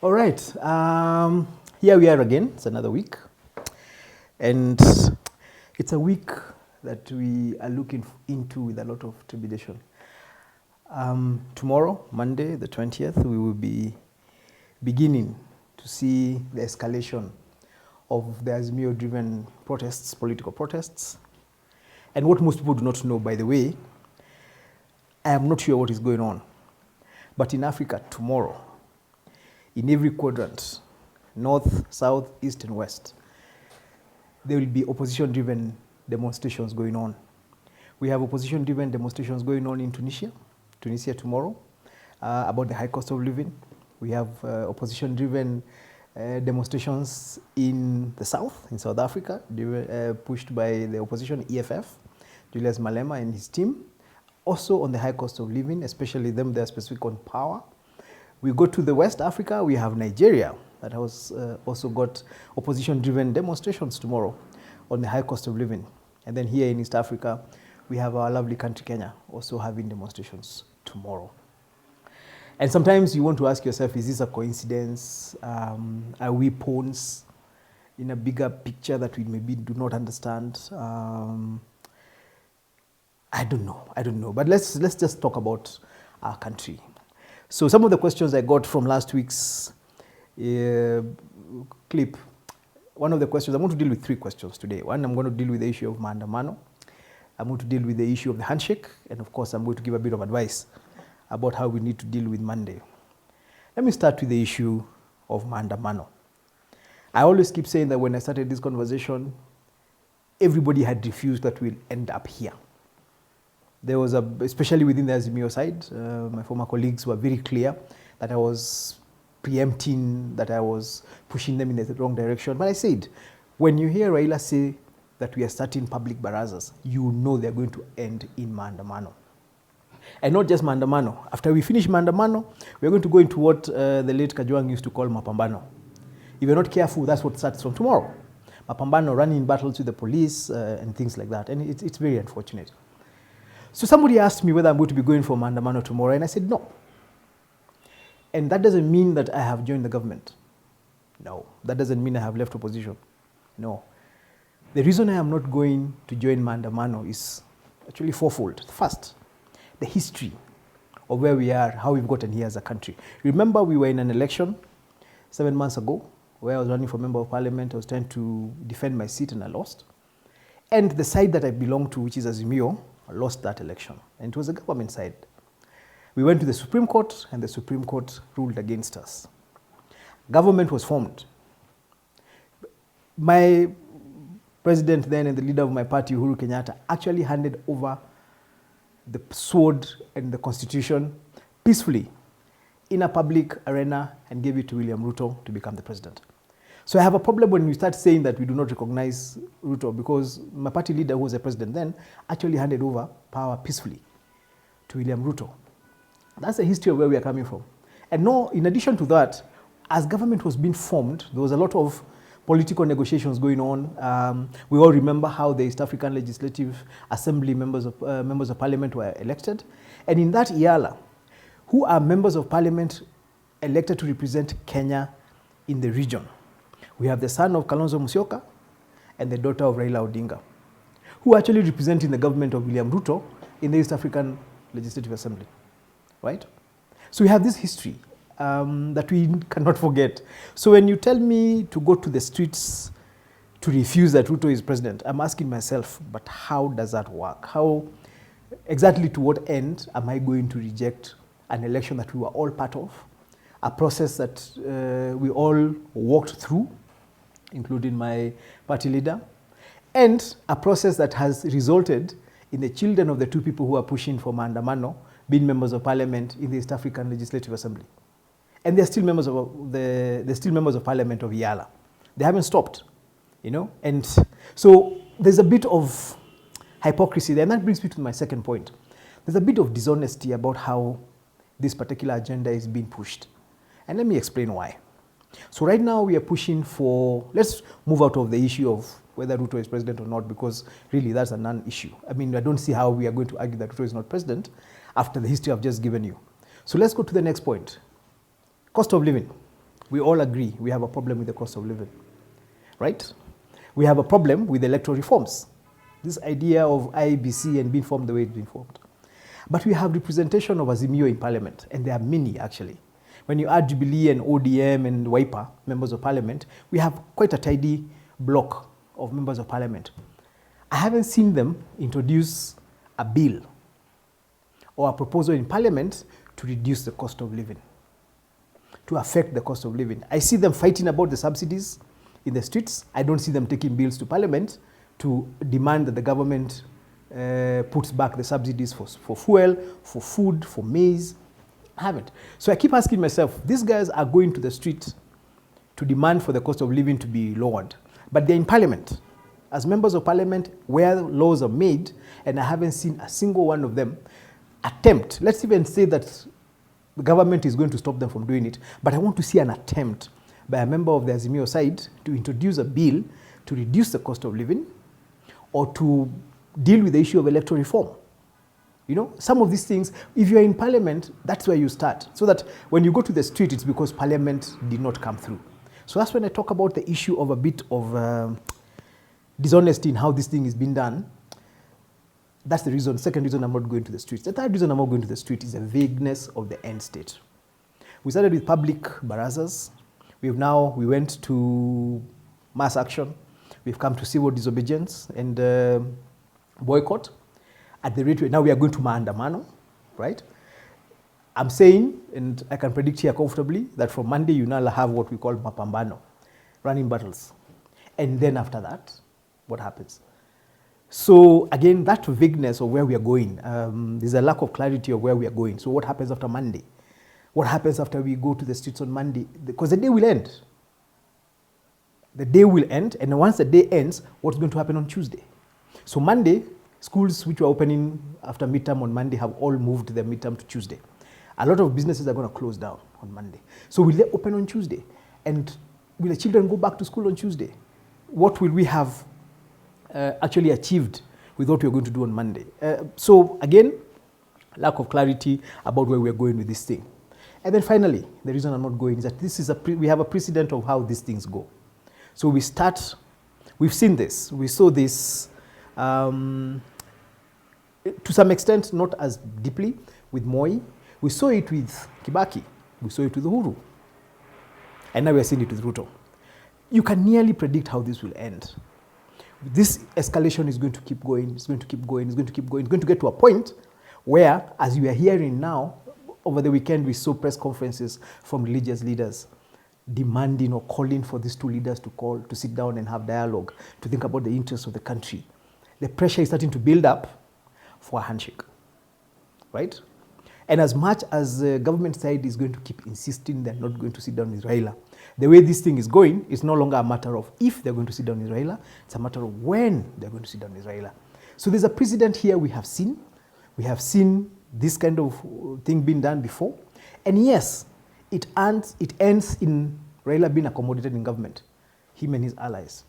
All right, here we are again. It's another week, and it's a week that we are looking into with a lot of trepidation. Tomorrow, Monday, the 20th, we will be beginning to see the escalation of the Azimio-driven protests, political protests. And what most people do not know, by the way, I am not sure what is going on, but in Africa tomorrow, in every quadrant, north, south, east, and west, there will be opposition-driven demonstrations going on. We have opposition-driven demonstrations going on in Tunisia tomorrow, about the high cost of living. We have opposition-driven demonstrations in the south, in South Africa, pushed by the opposition EFF, Julius Malema and his team. Also on the high cost of living, especially them, they're specific on power. We go to the West Africa, we have Nigeria that has also got opposition-driven demonstrations tomorrow on the high cost of living. And then here in East Africa, we have our lovely country, Kenya, also having demonstrations tomorrow. And sometimes you want to ask yourself, is this a coincidence? Are we pawns in a bigger picture that we maybe do not understand? I don't know. But let's just talk about our country. So some of the questions I got from last week's clip, one of the questions, I'm going to deal with three questions today. One, I'm going to deal with the issue of maandamano. I'm going to deal with the issue of the handshake. And of course, I'm going to give a bit of advice about how we need to deal with Monday. Let me start with the issue of maandamano. I always keep saying that when I started this conversation, everybody had refused that we'll end up here. There was especially within the Azimio side, my former colleagues were very clear that I was preempting, that I was pushing them in the wrong direction. But I said, when you hear Raila say that we are starting public barazas, you know they're going to end in maandamano. And not just maandamano. After we finish maandamano, we're going to go into what the late Kajwang used to call mapambano. If you're not careful, that's what starts from tomorrow. Mapambano, running battles with the police and things like that. And it's very unfortunate. So somebody asked me whether I'm going to be going for maandamano tomorrow, and I said no. And that doesn't mean that I have joined the government. No. That doesn't mean I have left opposition. No. The reason I am not going to join maandamano is actually fourfold. First, the history of where we are, how we've gotten here as a country. Remember, we were in an election 7 months ago where I was running for member of parliament. I was trying to defend my seat and I lost. And the side that I belong to, which is Azimio, lost that election. And it was a government side. We went to the Supreme Court and the Supreme Court ruled against us. Government was formed. My president then and the leader of my party, Uhuru Kenyatta, actually handed over the sword and the constitution peacefully in a public arena and gave it to William Ruto to become the president. So I have a problem when you start saying that we do not recognize Ruto, because my party leader, who was the president then, actually handed over power peacefully to William Ruto. That's the history of where we are coming from. And no, in addition to that, as government was being formed, there was a lot of political negotiations going on. We all remember how the East African Legislative Assembly members of parliament were elected. And in that IALA, who are members of parliament elected to represent Kenya in the region? We have the son of Kalonzo Musyoka and the daughter of Raila Odinga, who are actually representing the government of William Ruto in the East African Legislative Assembly, right? So we have this history that we cannot forget. So when you tell me to go to the streets to refuse that Ruto is president, I'm asking myself, but how does that work? How exactly, to what end am I going to reject an election that we were all part of, a process that we all walked through, including my party leader, and a process that has resulted in the children of the two people who are pushing for maandamano being members of parliament in the East African Legislative Assembly. And they're still members of parliament of IALA. They haven't stopped, you know? And so there's a bit of hypocrisy there, and that brings me to my second point. There's a bit of dishonesty about how this particular agenda is being pushed. And let me explain why. So right now we are pushing for, let's move out of the issue of whether Ruto is president or not, because really that's a non-issue. I mean, I don't see how we are going to argue that Ruto is not president after the history I've just given you. So let's go to the next point. Cost of living. we all agree we have a problem with the cost of living, right? We have a problem with electoral reforms. This idea of IEBC and being formed the way it's been formed. But we have representation of Azimio in parliament, and there are many actually. When you add Jubilee and ODM and Wiper, members of parliament, we have quite a tidy block of members of parliament. I haven't seen them introduce a bill or a proposal in parliament to reduce the cost of living, to affect the cost of living. I see them fighting about the subsidies in the streets. I don't see them taking bills to parliament to demand that the government puts back the subsidies for fuel, for food, for maize. I haven't. So I keep asking myself, these guys are going to the street to demand for the cost of living to be lowered, but they're in parliament. As members of parliament, where laws are made, and I haven't seen a single one of them attempt, let's even say that the government is going to stop them from doing it, but I want to see an attempt by a member of the Azimio side to introduce a bill to reduce the cost of living or to deal with the issue of electoral reform. You know, some of these things, if you're in parliament, that's where you start. So that when you go to the street, it's because parliament did not come through. So that's when I talk about the issue of a bit of dishonesty in how this thing is being done. That's the reason, second reason I'm not going to the streets. The third reason I'm not going to the street is the vagueness of the end state. We started with public barazas. We went to mass action. We've come to civil disobedience and boycott. At the rate now we are going to maandamano, right? I'm saying, and I can predict here comfortably, that from Monday you now have what we call mapambano, running battles. And then after that, what happens? So again, that vagueness of where we are going, there's a lack of clarity of where we are going. So what happens after Monday? What happens after we go to the streets on Monday? Because the day will end. The day will end, and once the day ends, what's going to happen on Tuesday? So Monday, schools which were opening after midterm on Monday have all moved their midterm to Tuesday. A lot of businesses are going to close down on Monday. So will they open on Tuesday? And will the children go back to school on Tuesday? What will we have actually achieved with what we're going to do on Monday? So again, lack of clarity about where we're going with this thing. And then finally, the reason I'm not going is that this is we have a precedent of how these things go. So we've seen this, we saw this to some extent, not as deeply with Moi. We saw it with Kibaki, we saw it with Uhuru, and now we are seeing it with Ruto. You can nearly predict how this will end. This escalation is going to keep going, it's going to keep going, it's going to keep going. It's going to get to a point where, as we are hearing now, over the weekend we saw press conferences from religious leaders demanding or calling for these two leaders to sit down and have dialogue, to think about the interests of the country. The pressure is starting to build up for a handshake, right? And as much as the government side is going to keep insisting they're not going to sit down with Raila, the way this thing is going, it's no longer a matter of if they're going to sit down with Raila, it's a matter of when they're going to sit down with Raila. So there's a precedent here we have seen. We have seen this kind of thing being done before. And yes, it ends in Raila being accommodated in government, him and his allies.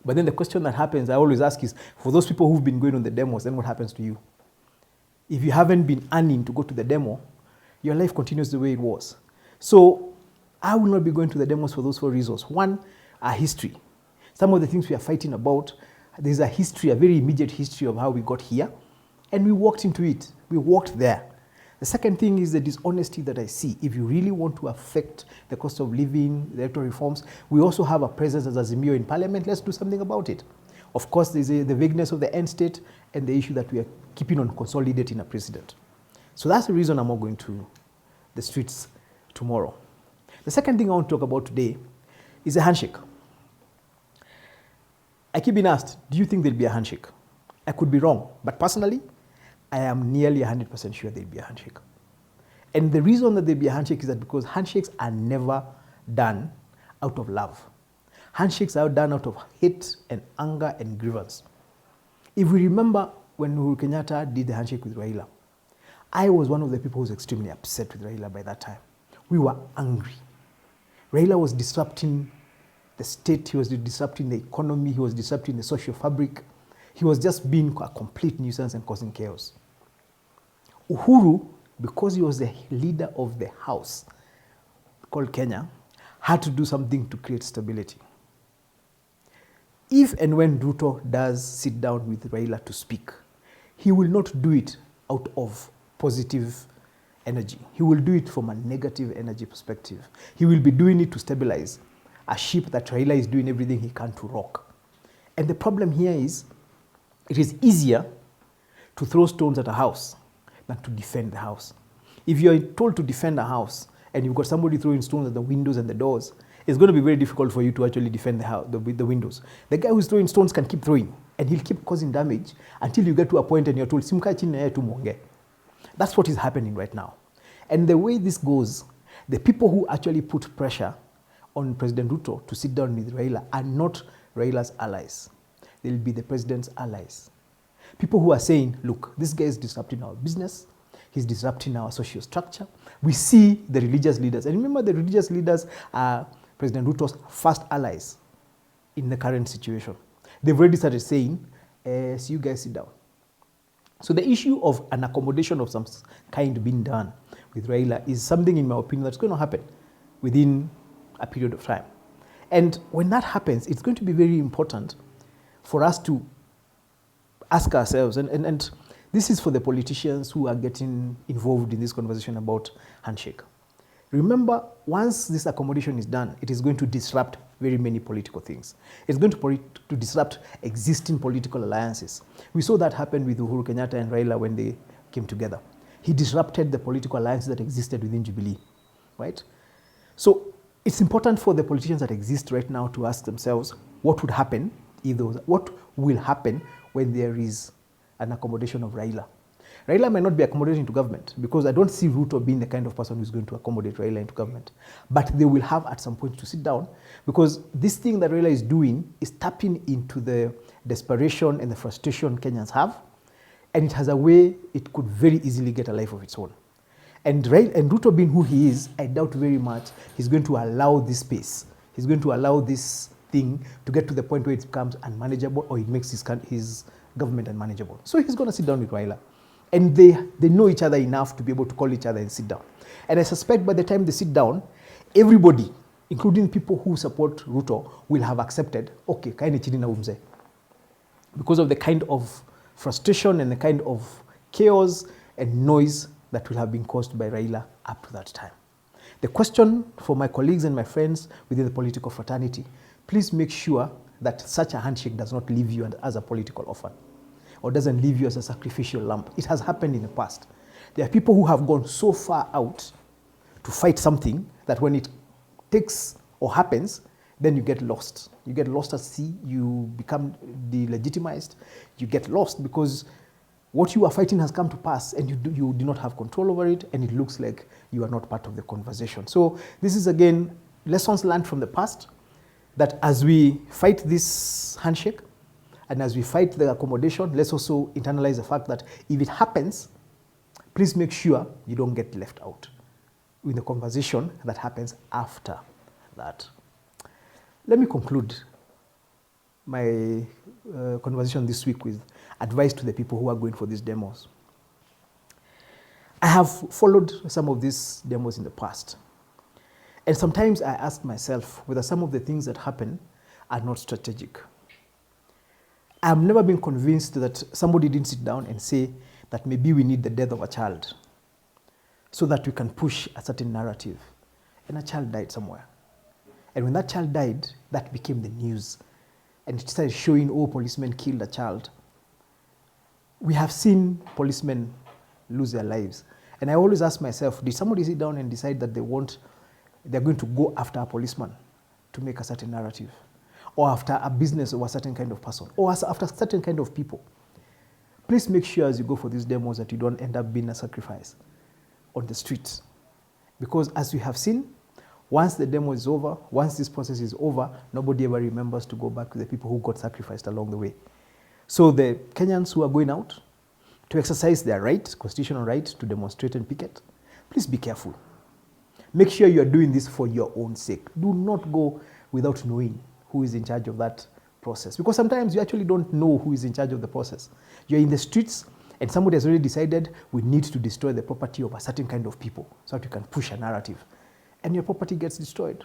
But then the question that happens, I always ask is, for those people who've been going on the demos, then what happens to you? If you haven't been earning to go to the demo, your life continues the way it was. So I will not be going to the demos for those four reasons. One, our history. Some of the things we are fighting about, there's a history, a very immediate history of how we got here, and we walked into it. We walked there. The second thing is the dishonesty that I see. If you really want to affect the cost of living, the electoral reforms, we also have a presence as Azimio in parliament. Let's do something about it. Of course, there's the vagueness of the end state and the issue that we are keeping on consolidating a precedent. So that's the reason I'm not going to the streets tomorrow. The second thing I want to talk about today is a handshake. I keep being asked, do you think there'll be a handshake? I could be wrong, but personally, I am nearly 100% sure there'll be a handshake. And the reason that there'll be a handshake is that because handshakes are never done out of love. Handshakes are done out of hate and anger and grievance. If we remember when Uhuru Kenyatta did the handshake with Raila, I was one of the people who was extremely upset with Raila by that time. We were angry. Raila was disrupting the state, he was disrupting the economy, he was disrupting the social fabric. He was just being a complete nuisance and causing chaos. Uhuru, because he was the leader of the house called Kenya, had to do something to create stability. If and when Ruto does sit down with Raila to speak, he will not do it out of positive energy. He will do it from a negative energy perspective. He will be doing it to stabilize a ship that Raila is doing everything he can to rock. And the problem here is, it is easier to throw stones at a house than to defend the house. If you're told to defend a house and you've got somebody throwing stones at the windows and the doors, it's going to be very difficult for you to actually defend the house, the windows. The guy who's throwing stones can keep throwing and he'll keep causing damage until you get to a point and you're told, Simka chini na yeye tu muongee. That's what is happening right now. And the way this goes, the people who actually put pressure on President Ruto to sit down with Raila are not Raila's allies. They'll be the president's allies. People who are saying, look, this guy is disrupting our business. He's disrupting our social structure. We see the religious leaders. And remember, the religious leaders are President Ruto's first allies in the current situation. They've already started saying, so you guys sit down. So the issue of an accommodation of some kind being done with Raila is something, in my opinion, that's going to happen within a period of time. And when that happens, it's going to be very important for us to ask ourselves, and this is for the politicians who are getting involved in this conversation about handshake. Remember, once this accommodation is done, it is going to disrupt very many political things. It's going to disrupt existing political alliances. We saw that happen with Uhuru Kenyatta and Raila when they came together. He disrupted the political alliances that existed within Jubilee, right? So it's important for the politicians that exist right now to ask themselves what would happen, what will happen when there is an accommodation of Raila. Raila may not be accommodating to government because I don't see Ruto being the kind of person who's going to accommodate Raila into government. But they will have at some point to sit down because this thing that Raila is doing is tapping into the desperation and the frustration Kenyans have. And it has a way it could very easily get a life of its own. And Ruto being who he is, I doubt very much he's going to allow this space. He's going to allow this thing to get to the point where it becomes unmanageable or it makes his government unmanageable. So he's going to sit down with Raila. And they know each other enough to be able to call each other and sit down. And I suspect by the time they sit down, everybody, including people who support Ruto, will have accepted, okay, kaini chini na umze. Because of the kind of frustration and the kind of chaos and noise that will have been caused by Raila up to that time. The question for my colleagues and my friends within the political fraternity, please make sure that such a handshake does not leave you as a political orphan or doesn't leave you as a sacrificial lamb. It has happened in the past. There are people who have gone so far out to fight something that when it takes or happens, then you get lost. You get lost at sea, you become delegitimized, you get lost because what you are fighting has come to pass and you do not have control over it and it looks like you are not part of the conversation. So this is again, lessons learned from the past, that as we fight this handshake and as we fight the accommodation, let's also internalize the fact that if it happens, please make sure you don't get left out in the conversation that happens after that. Let me conclude my conversation this week with advice to the people who are going for these demos. I have followed some of these demos in the past. And sometimes I ask myself whether some of the things that happen are not strategic. I've never been convinced that somebody didn't sit down and say that maybe we need the death of a child so that we can push a certain narrative. And a child died somewhere. And when that child died, that became the news. And it started showing, oh, policemen killed a child. We have seen policemen lose their lives. And I always ask myself, did somebody sit down and decide that they're going to go after a policeman to make a certain narrative? Or after a business or a certain kind of person? Or after a certain kind of people? Please make sure as you go for these demos that you don't end up being a sacrifice on the streets. Because as we have seen, once the demo is over, once this process is over, nobody ever remembers to go back to the people who got sacrificed along the way. So the Kenyans who are going out to exercise their right, constitutional right, to demonstrate and picket, please be careful. Make sure you are doing this for your own sake. Do not go without knowing who is in charge of that process. Because sometimes you actually don't know who is in charge of the process. You're in the streets and somebody has already decided we need to destroy the property of a certain kind of people so that you can push a narrative. And your property gets destroyed.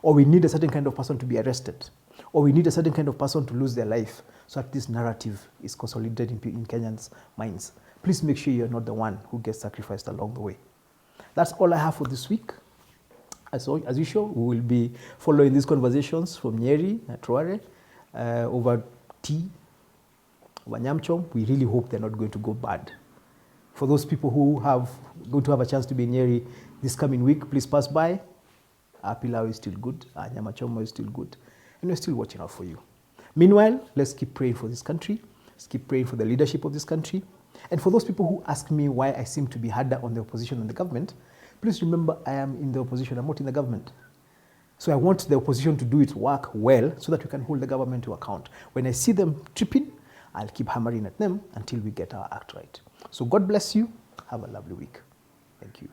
or we need a certain kind of person to be arrested, or we need a certain kind of person to lose their life so that this narrative is consolidated in Kenyans' minds. Please make sure you're not the one who gets sacrificed along the way. That's all I have for this week. As usual, we will be following these conversations from Nyeri and Truare over tea, over Nyamchom. We really hope they're not going to go bad. For those people who are going to have a chance to be in Nyeri this coming week, please pass by. Our pilau is still good, our nyama choma is still good, and we're still watching out for you. Meanwhile, let's keep praying for this country. Let's keep praying for the leadership of this country. And for those people who ask me why I seem to be harder on the opposition than the government, please remember I am in the opposition, I'm not in the government. So I want the opposition to do its work well so that we can hold the government to account. When I see them tripping, I'll keep hammering at them until we get our act right. So God bless you. Have a lovely week. Thank you.